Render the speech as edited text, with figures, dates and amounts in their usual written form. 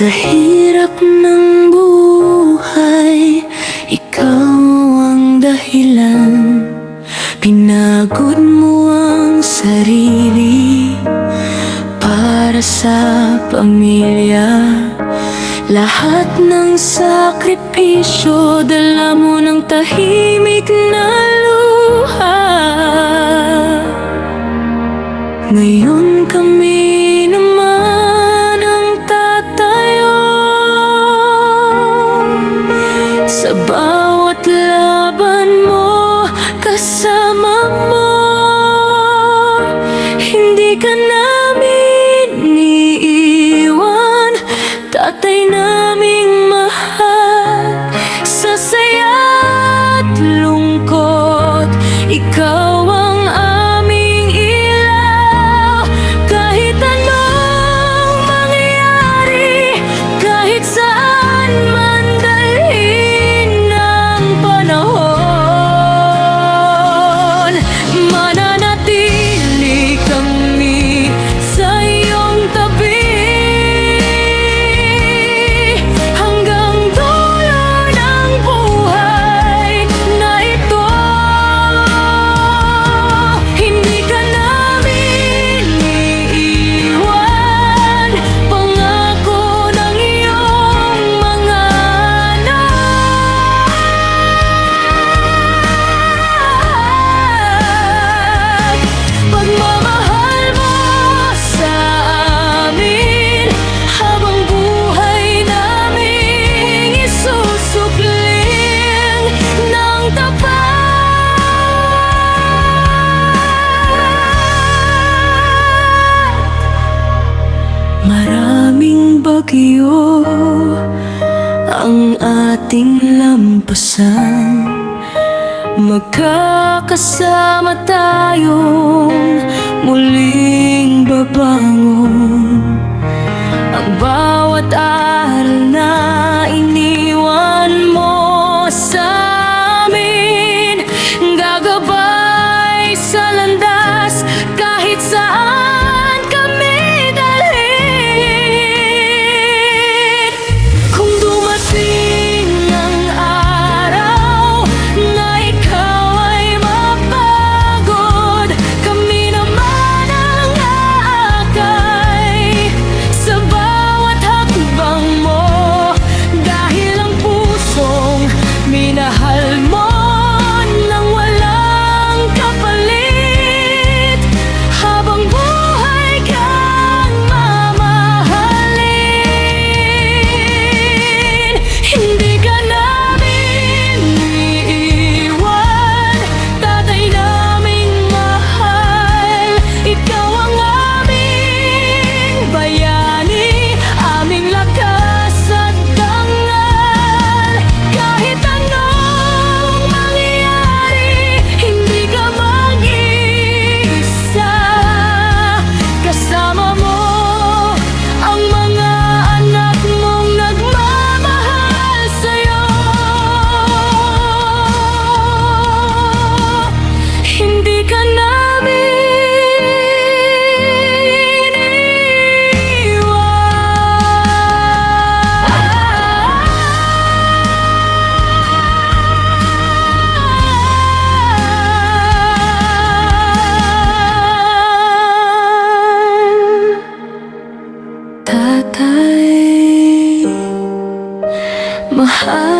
Sa hirap ng buhay, ikaw ang dahilan. Pinagod mo ang sarili para sa pamilya. Lahat ng sakripisyo, dala mo ng tahimik na luha. Ngayon kami naman ang tatayo sa bawat laban mo, kasama mo. Hindi ka namin iiwan, tatay naming mahal. Sa saya at lungkot, ikaw ang aming ilaw. Kahit anong mangyari, kahit saan man dalhin ng panahon, mananatili kami sa iyong tabi hanggang dulo ng buhay na ito. Hindi ka namin iiwan, pangako ng iyong mga anak. Pagmamahal mo sa amin, habang buhay naming isusukling ng tapat. Maraming bagyo ang ating lampasan, magkakasama tayong muling babangon. Ang bawat aral na iniwan mo sa amin, gagabay sa landas kahit saan kami dalhin. Kung dumating ang araw na ikaw ay mapagod, kami naman ang aakay sa bawat hakbang mo. Dahil ang pusong minahal mo nang walang kapalit, habang buhay kang mamahalin. Hindi ka namin iiwan, tatay naming mahal. Ikaw ang aming bayani, aming lakas at dangal. Kahit anong mangyari, hindi ka mag-iisa. Kasama mo ang mga anak mong nagmamahal sa'yo. Hindi ka namin iiwan. Tatay, mahal